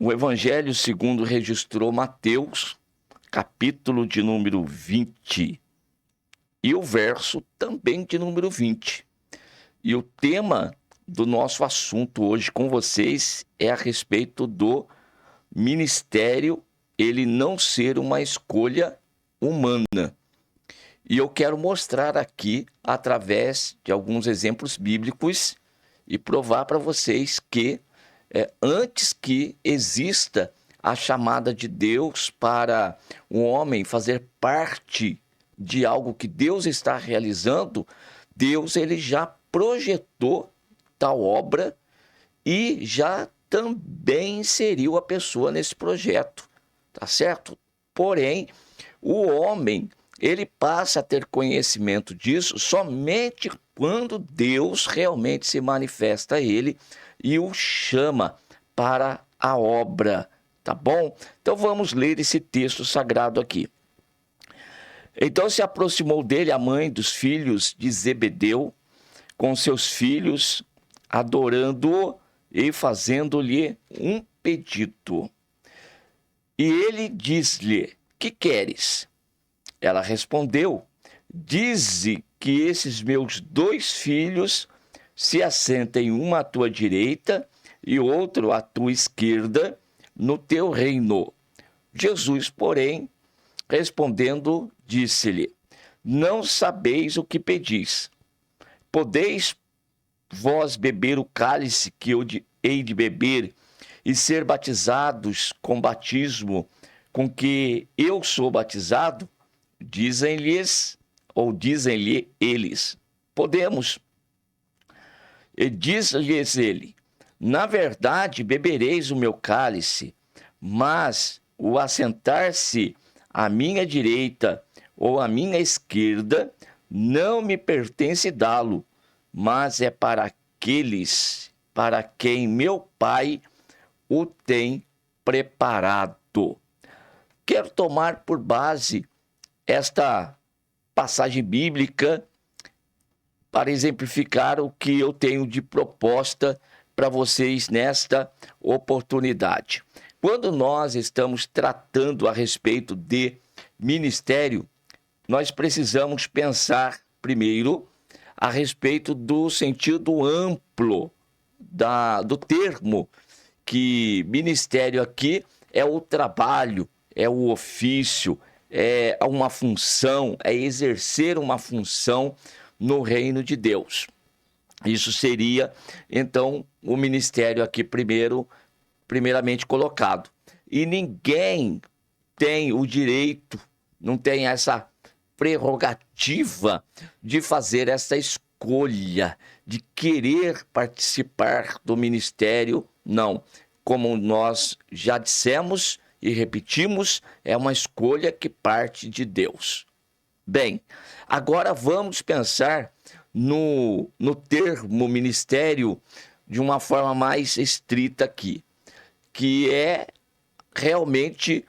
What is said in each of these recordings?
O Evangelho segundo registrou Mateus, capítulo de número 20, e o verso também de número 20. E o tema do nosso assunto hoje com vocês é a respeito do ministério, ele não ser uma escolha humana. E eu quero mostrar aqui, através de alguns exemplos bíblicos, e provar para vocês que antes que exista a chamada de Deus para o homem fazer parte de algo que Deus está realizando, Deus ele já projetou tal obra e já também inseriu a pessoa nesse projeto, tá certo? Porém, o homem, ele passa a ter conhecimento disso somente quando Deus realmente se manifesta a ele e o chama para a obra, tá bom? Então vamos ler esse texto sagrado aqui. Então se aproximou dele a mãe dos filhos de Zebedeu, com seus filhos, adorando-o e fazendo-lhe um pedido. E ele disse-lhe: que queres? Ela respondeu: dize que esses meus 2 filhos se assentem, uma à tua direita e outro à tua esquerda, no teu reino. Jesus, porém, respondendo, disse-lhe: não sabeis o que pedis. Podeis vós beber o cálice que eu hei de beber e ser batizados com batismo com que eu sou batizado? Dizem-lhe eles: podemos. E diz-lhes ele: na verdade bebereis o meu cálice, mas o assentar-se à minha direita ou à minha esquerda não me pertence dá-lo, mas é para aqueles para quem meu Pai o tem preparado. Quero tomar por base esta passagem bíblica para exemplificar o que eu tenho de proposta para vocês nesta oportunidade. Quando nós estamos tratando a respeito de ministério, nós precisamos pensar primeiro a respeito do sentido amplo do termo, que ministério aqui é o trabalho, é o ofício, é uma função, é exercer uma função no reino de Deus. Isso seria, então, o ministério aqui primeiramente colocado. E ninguém tem o direito, não tem essa prerrogativa de fazer essa escolha, de querer participar do ministério, não. Como nós já dissemos e repetimos, é uma escolha que parte de Deus. Bem, agora vamos pensar no termo ministério de uma forma mais estrita aqui, que é realmente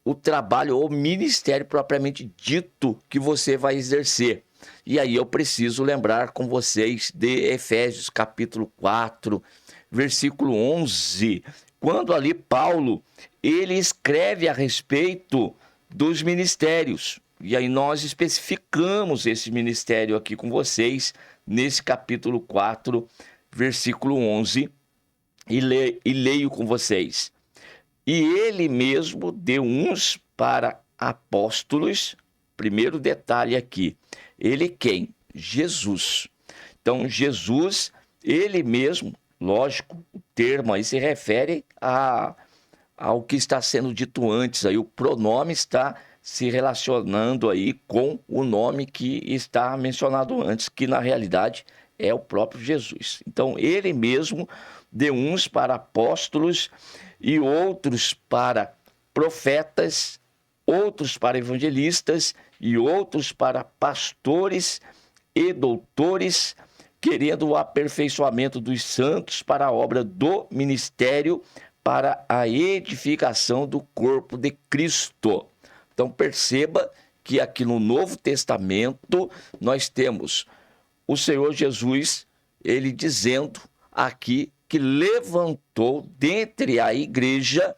o trabalho ou ministério propriamente dito que você vai exercer. E aí eu preciso lembrar com vocês de Efésios capítulo 4, versículo 11, quando ali Paulo, ele escreve a respeito dos ministérios. E aí nós especificamos esse ministério aqui com vocês, nesse capítulo 4, versículo 11, e leio com vocês. E ele mesmo deu uns para apóstolos. Primeiro detalhe aqui, ele quem? Jesus. Então Jesus, ele mesmo, lógico, o termo aí se refere ao que está sendo dito antes, aí o pronome está se relacionando aí com o nome que está mencionado antes, que na realidade é o próprio Jesus. Então, ele mesmo deu uns para apóstolos e outros para profetas, outros para evangelistas e outros para pastores e doutores, querendo o aperfeiçoamento dos santos para a obra do ministério, para a edificação do corpo de Cristo. Então perceba que aqui no Novo Testamento nós temos o Senhor Jesus, ele dizendo aqui que levantou dentre a igreja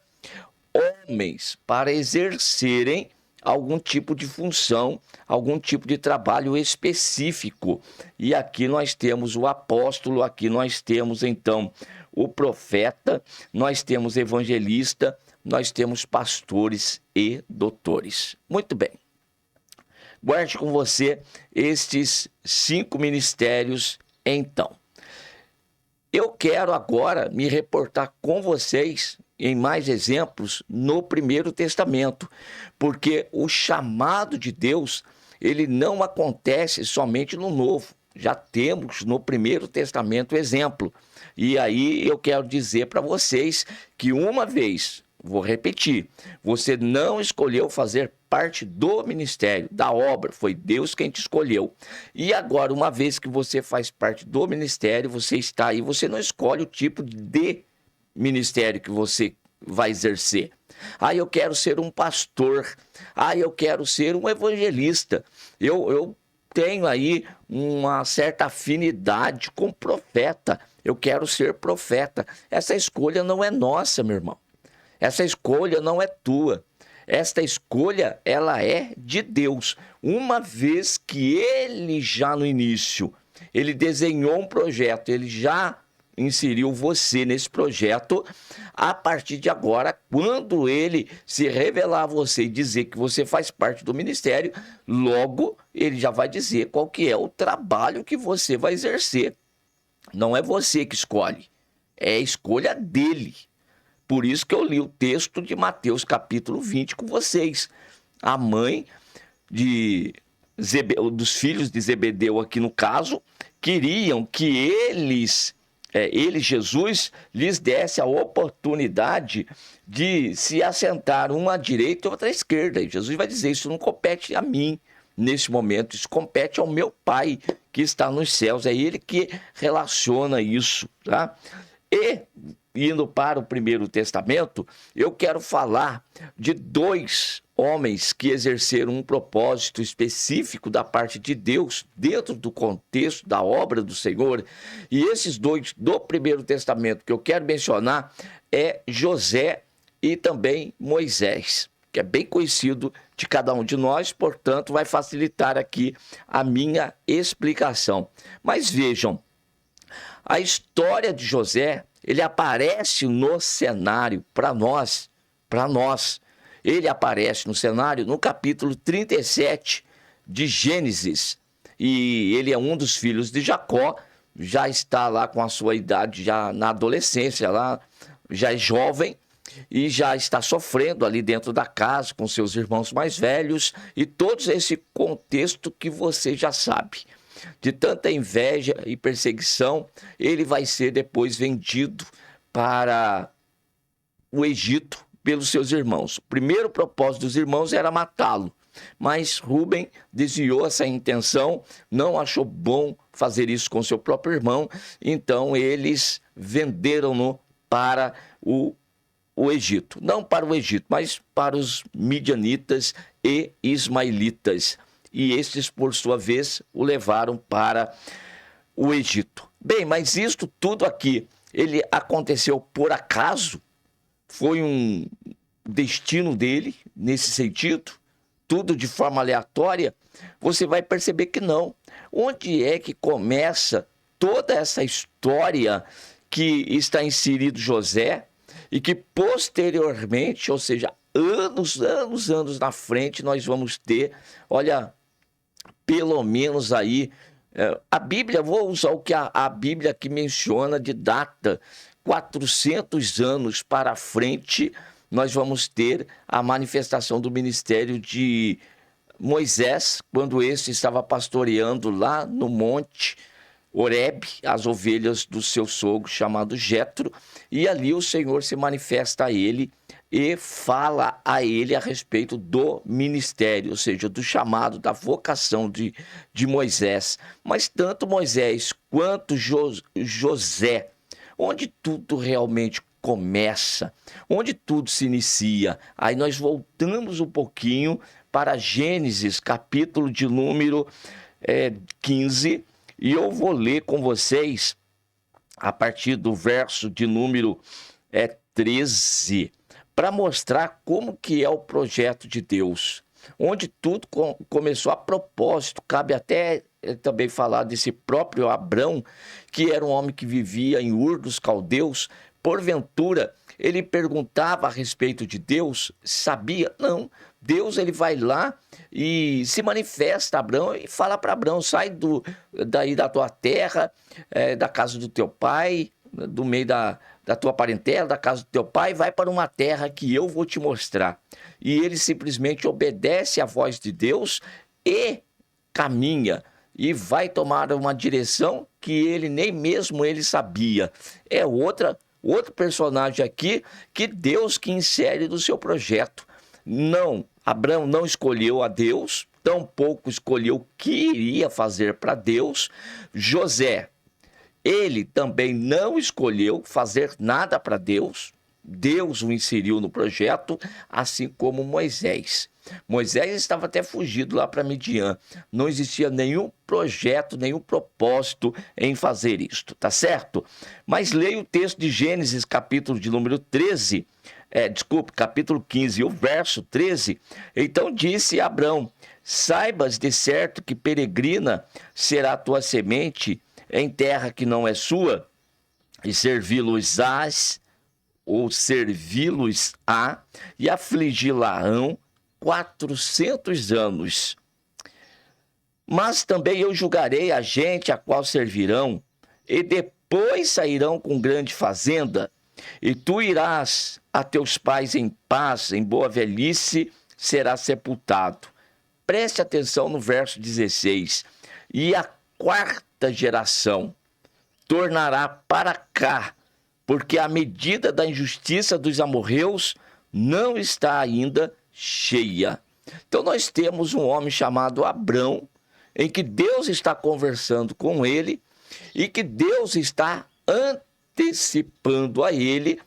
homens para exercerem algum tipo de função, algum tipo de trabalho específico. E aqui nós temos o apóstolo, aqui nós temos então o profeta, nós temos evangelista, nós temos pastores e doutores. Muito bem. Guarde com você estes 5 ministérios, então. Eu quero agora me reportar com vocês em mais exemplos no Primeiro Testamento, porque o chamado de Deus, ele não acontece somente no Novo. Já temos no Primeiro Testamento exemplo. E aí eu quero dizer para vocês que uma vez, vou repetir, você não escolheu fazer parte do ministério, da obra, foi Deus quem te escolheu. E agora, uma vez que você faz parte do ministério, você está aí, você não escolhe o tipo de ministério que você vai exercer. Eu quero ser um pastor, eu quero ser um evangelista, eu tenho aí uma certa afinidade com profeta, eu quero ser profeta. Essa escolha não é nossa, meu irmão. Essa escolha não é tua. Esta escolha, ela é de Deus. Uma vez que ele já no início, ele desenhou um projeto, ele já inseriu você nesse projeto, a partir de agora, quando ele se revelar a você e dizer que você faz parte do ministério, logo ele já vai dizer qual que é o trabalho que você vai exercer. Não é você que escolhe, é a escolha dele. Por isso que eu li o texto de Mateus capítulo 20 com vocês. A mãe dos filhos de Zebedeu, aqui no caso, queriam que ele, Jesus, lhes desse a oportunidade de se assentar uma à direita e outra à esquerda. E Jesus vai dizer, isso não compete a mim nesse momento, isso compete ao meu Pai que está nos céus. É ele que relaciona isso, tá? E, indo para o Primeiro Testamento, eu quero falar de 2 homens que exerceram um propósito específico da parte de Deus dentro do contexto da obra do Senhor. E esses 2 do Primeiro Testamento que eu quero mencionar é José e também Moisés, que é bem conhecido de cada um de nós, portanto vai facilitar aqui a minha explicação. Mas vejam, a história de José, ele aparece no cenário para nós. Ele aparece no cenário no capítulo 37 de Gênesis. E ele é um dos filhos de Jacó, já está lá com a sua idade, já na adolescência, lá, já é jovem e já está sofrendo ali dentro da casa com seus irmãos mais velhos e todo esse contexto que você já sabe. De tanta inveja e perseguição, ele vai ser depois vendido para o Egito pelos seus irmãos. O primeiro propósito dos irmãos era matá-lo, mas Rúben desviou essa intenção, não achou bom fazer isso com seu próprio irmão, então eles venderam-no para o Egito. Não para o Egito, mas para os midianitas e ismaelitas. E estes, por sua vez, o levaram para o Egito. Bem, mas isto tudo aqui, ele aconteceu por acaso? Foi um destino dele, nesse sentido? Tudo de forma aleatória? Você vai perceber que não. Onde é que começa toda essa história que está inserido José e que posteriormente, ou seja, anos na frente, nós vamos ter, olha, pelo menos aí, a Bíblia, vou usar o que a Bíblia aqui menciona de data, 400 anos para frente, nós vamos ter a manifestação do ministério de Moisés, quando este estava pastoreando lá no monte Horebe, as ovelhas do seu sogro chamado Jetro, e ali o Senhor se manifesta a ele e fala a ele a respeito do ministério, ou seja, do chamado, da vocação de Moisés. Mas tanto Moisés quanto José, onde tudo realmente começa, onde tudo se inicia. Aí nós voltamos um pouquinho para Gênesis, capítulo de número 15, e eu vou ler com vocês a partir do verso de número 13. para mostrar como que é o projeto de Deus, onde tudo começou a propósito. Cabe até também falar desse próprio Abrão, que era um homem que vivia em Ur dos Caldeus. Porventura, ele perguntava a respeito de Deus, sabia? Não. Deus, ele vai lá e se manifesta a Abrão e fala para Abrão: sai daí da tua terra, da casa do teu pai, do meio da tua parentela, da casa do teu pai, vai para uma terra que eu vou te mostrar. E ele simplesmente obedece à voz de Deus e caminha, e vai tomar uma direção que ele nem mesmo ele sabia. É outro personagem aqui que Deus que insere no seu projeto. Não, Abraão não escolheu a Deus, tampouco escolheu o que iria fazer para Deus. José, ele também não escolheu fazer nada para Deus. Deus o inseriu no projeto, assim como Moisés. Moisés estava até fugido lá para Midian. Não existia nenhum projeto, nenhum propósito em fazer isto, tá certo? Mas leia o texto de Gênesis, capítulo de número 13, capítulo 15, o verso 13. Então disse Abrão: saibas de certo que peregrina será a tua semente em terra que não é sua, e servi-los-ás, ou servi-los-á, e afligi-la-ão 400 anos. Mas também eu julgarei a gente a qual servirão, e depois sairão com grande fazenda, e tu irás a teus pais em paz, em boa velhice será sepultado. Preste atenção no verso 16. E a quarta geração tornará para cá, porque a medida da injustiça dos amorreus não está ainda cheia. Então nós temos um homem chamado Abrão, em que Deus está conversando com ele e que Deus está antecipando a ele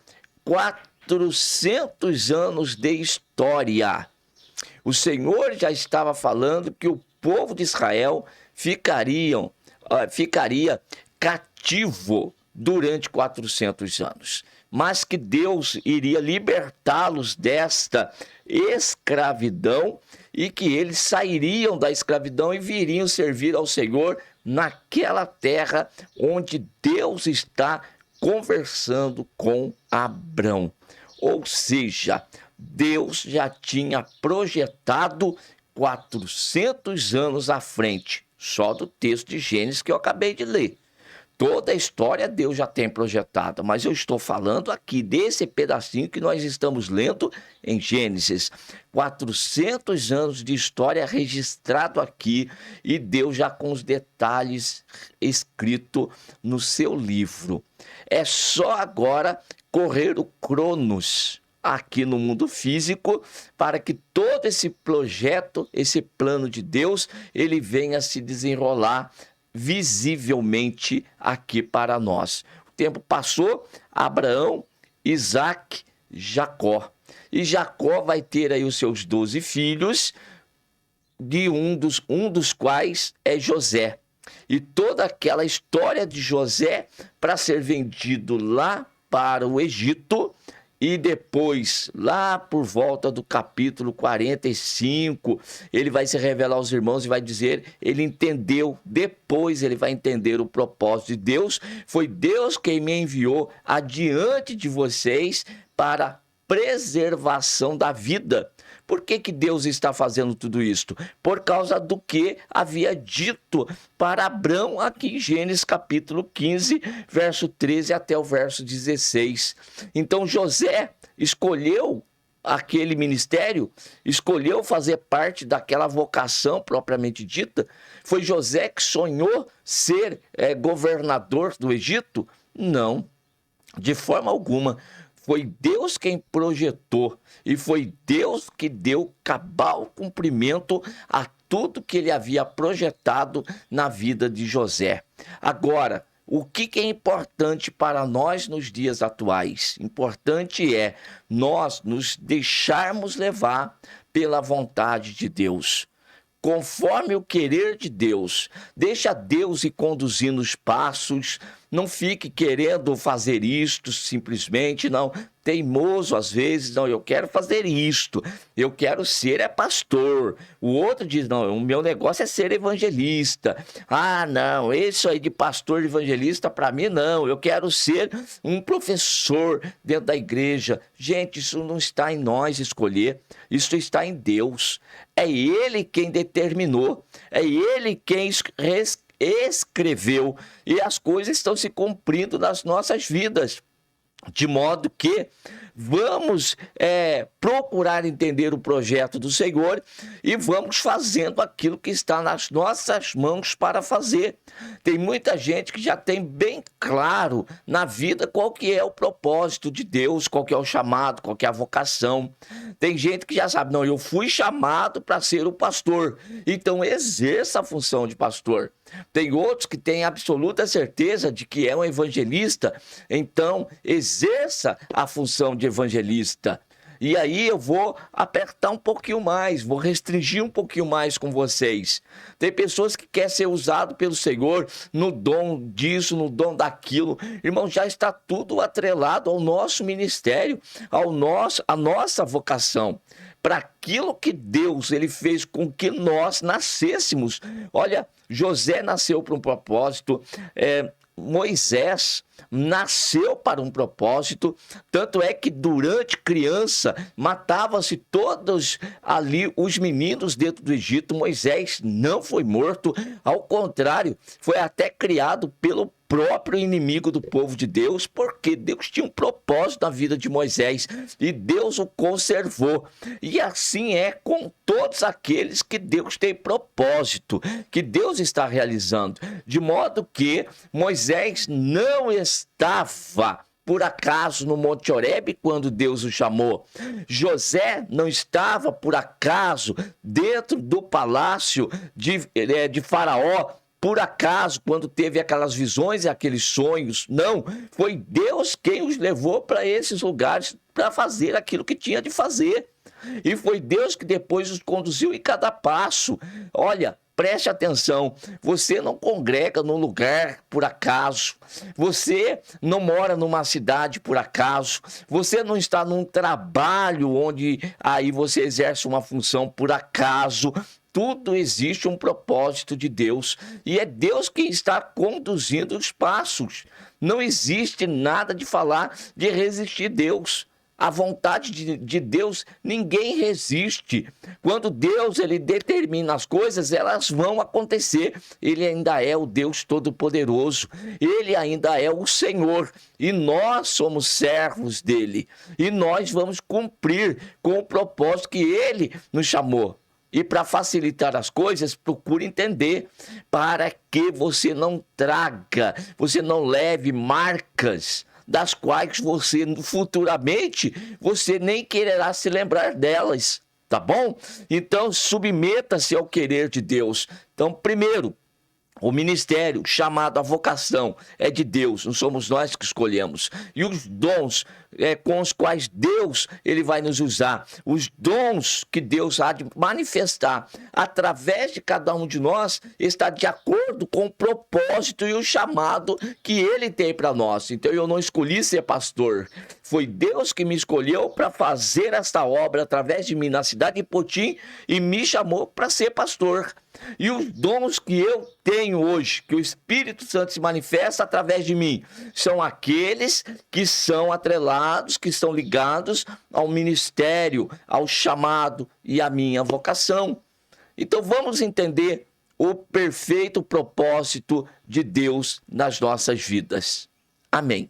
400 anos de história. O Senhor já estava falando que o povo de Israel ficaria cativo durante 400 anos, mas que Deus iria libertá-los desta escravidão e que eles sairiam da escravidão e viriam servir ao Senhor naquela terra onde Deus está conversando com Abrão. Ou seja, Deus já tinha projetado 400 anos à frente, só do texto de Gênesis que eu acabei de ler. Toda a história Deus já tem projetado, mas eu estou falando aqui desse pedacinho que nós estamos lendo em Gênesis. 400 anos de história registrado aqui e Deus já com os detalhes escrito no seu livro. É só agora correr o Cronos aqui no mundo físico para que todo esse projeto, esse plano de Deus, ele venha se desenrolar visivelmente aqui para nós. O tempo passou, Abraão, Isaac, Jacó. E Jacó vai ter aí os seus 12 filhos, de um dos quais é José. E toda aquela história de José para ser vendido lá para o Egito, e depois, lá por volta do capítulo 45, ele vai se revelar aos irmãos e vai dizer, ele entendeu, depois ele vai entender o propósito de Deus. Foi Deus quem me enviou adiante de vocês para preservação da vida. Por que Deus está fazendo tudo isto? Por causa do que havia dito para Abrão aqui em Gênesis capítulo 15, verso 13 até o verso 16. Então José escolheu aquele ministério, escolheu fazer parte daquela vocação propriamente dita. Foi José que sonhou ser governador do Egito? Não, de forma alguma. Foi Deus quem projetou e foi Deus que deu cabal cumprimento a tudo que ele havia projetado na vida de José. Agora, o que é importante para nós nos dias atuais? Importante é nós nos deixarmos levar pela vontade de Deus, conforme o querer de Deus. Deixa Deus ir conduzindo os passos. Não fique querendo fazer isto simplesmente, não. teimoso às vezes, não, eu quero fazer isto, eu quero ser pastor. O outro diz, não, o meu negócio é ser evangelista. Ah, não, isso aí de pastor evangelista para mim não, eu quero ser um professor dentro da igreja. Gente, isso não está em nós escolher, isso está em Deus. É Ele quem determinou, é Ele quem escreveu, e as coisas estão se cumprindo nas nossas vidas. De modo que vamos procurar entender o projeto do Senhor e vamos fazendo aquilo que está nas nossas mãos para fazer. Tem muita gente que já tem bem claro na vida qual que é o propósito de Deus, qual que é o chamado, qual que é a vocação. Tem gente que já sabe, não, eu fui chamado para ser o pastor, então exerça a função de pastor. Tem outros que têm absoluta certeza de que é um evangelista, então exerça a função de evangelista. E aí eu vou apertar um pouquinho mais, vou restringir um pouquinho mais com vocês. Tem pessoas que querem ser usado pelo Senhor no dom disso, no dom daquilo. Irmão, já está tudo atrelado ao nosso ministério, à nossa vocação. Para aquilo que Deus ele fez com que nós nascêssemos. Olha, José nasceu para um propósito, Moisés nasceu para um propósito, tanto é que durante criança matava-se todos ali os meninos dentro do Egito. Moisés não foi morto, ao contrário, foi até criado pelo próprio inimigo do povo de Deus, porque Deus tinha um propósito na vida de Moisés e Deus o conservou. E assim é com todos aqueles que Deus tem propósito, que Deus está realizando, de modo que Moisés não estava por acaso no Monte Horebe quando Deus o chamou. José não estava por acaso dentro do palácio de Faraó, por acaso, quando teve aquelas visões e aqueles sonhos. Não, foi Deus quem os levou para esses lugares para fazer aquilo que tinha de fazer. E foi Deus que depois os conduziu em cada passo. Olha, preste atenção, você não congrega num lugar por acaso, você não mora numa cidade por acaso, você não está num trabalho onde aí você exerce uma função por acaso. Tudo existe um propósito de Deus e é Deus quem está conduzindo os passos. Não existe nada de falar de resistir a Deus. A vontade de Deus, ninguém resiste. Quando Deus ele determina as coisas, elas vão acontecer. Ele ainda é o Deus Todo-Poderoso. Ele ainda é o Senhor. E nós somos servos dele. E nós vamos cumprir com o propósito que ele nos chamou. E para facilitar as coisas, procure entender, para que você não traga, você não leve marcas das quais você futuramente, você nem quererá se lembrar delas, tá bom? Então, submeta-se ao querer de Deus. Então, primeiro, o ministério, chamado a vocação, é de Deus, não somos nós que escolhemos. E os dons com os quais Deus ele vai nos usar, os dons que Deus há de manifestar através de cada um de nós, está de acordo com o propósito e o chamado que ele tem para nós. Então eu não escolhi ser pastor, foi Deus que me escolheu para fazer esta obra através de mim na cidade de Potim e me chamou para ser pastor. E os dons que eu tenho hoje, que o Espírito Santo se manifesta através de mim, são aqueles que são atrelados, que estão ligados ao ministério, ao chamado e à minha vocação. Então vamos entender o perfeito propósito de Deus nas nossas vidas. Amém.